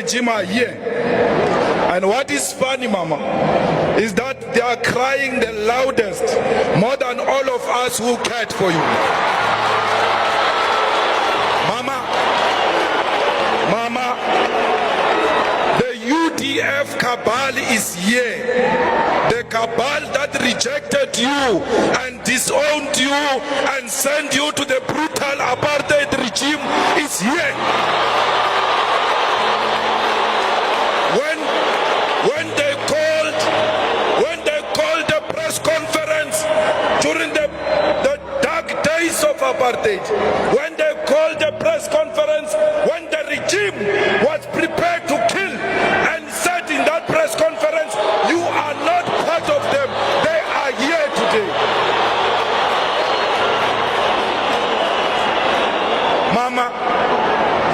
regime are here. And what is funny, Mama, is that they are crying the loudest, more than all of us who cared for you. Mama, the UDF cabal is here. The cabal that rejected you and disowned you and sent you to the brutal apartheid regime is here. When they called the press conference during the dark days of apartheid, when they called the press conference, when the regime was prepared to kill, and said in that press conference, you are not part of them, they are here today. Mama,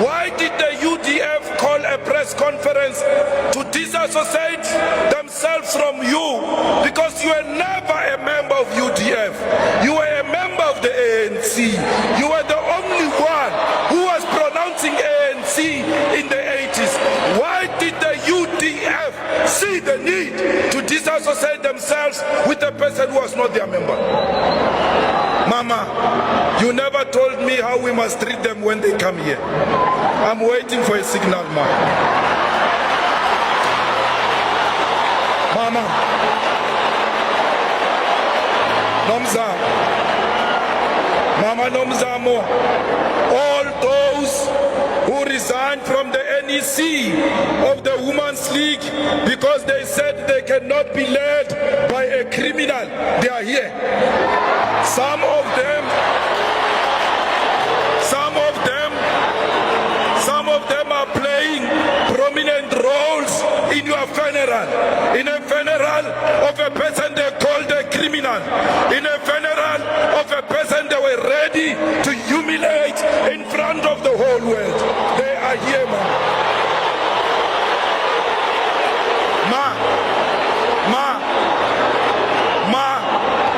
why did the UDF call a press conference to disassociate themselves from you? Because you were never a member of UDF. You were a member of the ANC. You were the only one who was pronouncing ANC in the 80s. Why did the UDF see the need to disassociate themselves with a person who was not their member? Mama, you never told me how we must treat them when they come here. I'm waiting for a signal, Mama. Mama Nomzamo, all those who resigned from the NEC of the Women's League because they said they cannot be led by a criminal, they are here. Some of them are playing prominent roles in your funeral. In a funeral of a person they called a criminal. In a funeral of a person they were ready to humiliate in front of the whole world. They are here,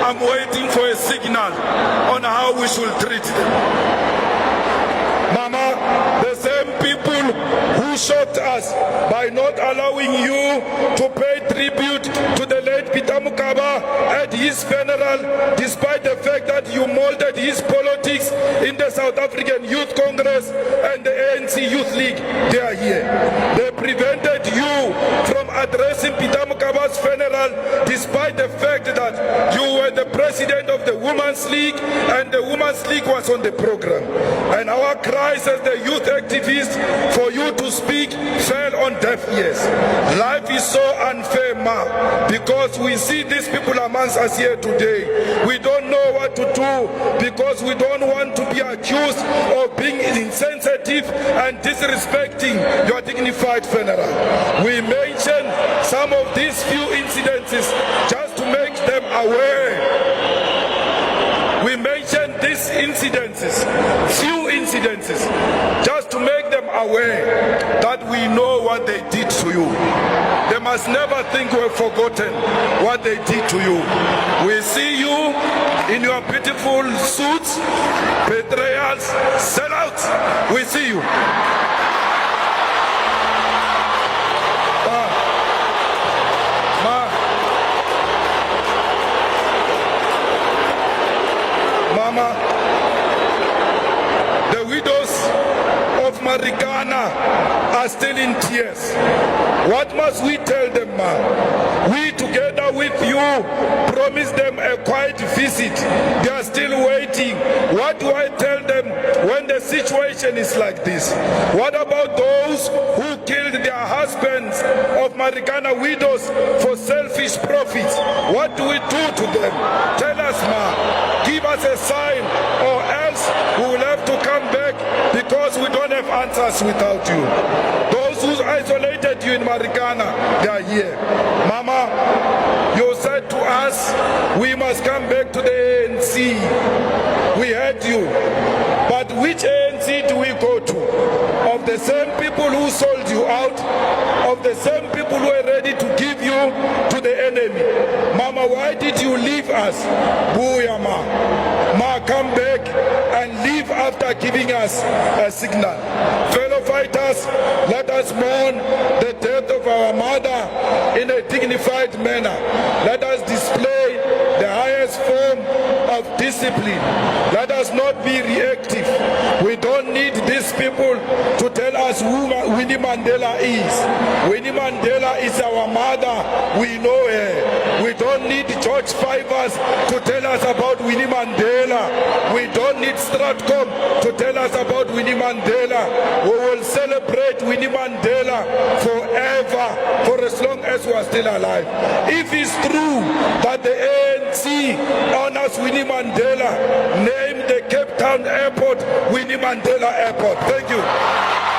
I'm waiting for a signal on how we should treat them. Mama, the same people who shot us by not allowing you to pay tribute to the late Peter Mukaba at his funeral, despite the fact that you molded his politics in the South African Youth Congress and the ANC Youth League, they are here. They prevented you from addressing Peter Mukaba's funeral, despite the fact that you were the president of the Women's League and the Women's League was on the program. And our cries as the youth activists for you to speak fell on deaf ears. Life is so unfair, Ma, because we see these people amongst us here today. We don't know what to do because we don't want to be accused of being insensitive and disrespecting your dignified funeral. We mention some of these few incidences just to make them aware. We mention these incidences, few incidences, just to make them aware that we know what they did to you. They must never think we've forgotten what they did to you. We see you in your beautiful suits, betrayals, sellouts. We see you. Mama, the widows of Marikana are still in tears. What must we tell them, Ma? We, together with you, promised them a quiet visit. They are still waiting. What do I tell them when the situation is like this? What about those who killed their husbands of Marikana widows for selfish profits? What do we do to them? Tell us, Ma. Give us a sign, or else we will have to come back because we don't have answers without you. Those who isolated you in Marikana, they are here. Mama, you said to us, we must come back to the ANC. We heard you. But which ANC do we go to? Of the same people who sold you out, of the same people who are ready to give you to the enemy. Mama, why did you leave us? Booyah, Ma. Ma, come back and leave us. after giving us a signal. Fellow fighters, let us mourn the death of our mother in a dignified manner. Let us display the highest form of discipline. Let us not be reactive. We don't need these people to tell us who Winnie Mandela is. Winnie Mandela is our mother. We know her. We don't need George Fivers to tell us about Winnie Mandela. We don't need Stratcom to tell us about Winnie Mandela. We will celebrate Winnie Mandela forever, for as long as we are still alive. If it's true that the ANC honors Winnie Mandela, name the Cape Town airport Winnie Mandela Airport. Thank you.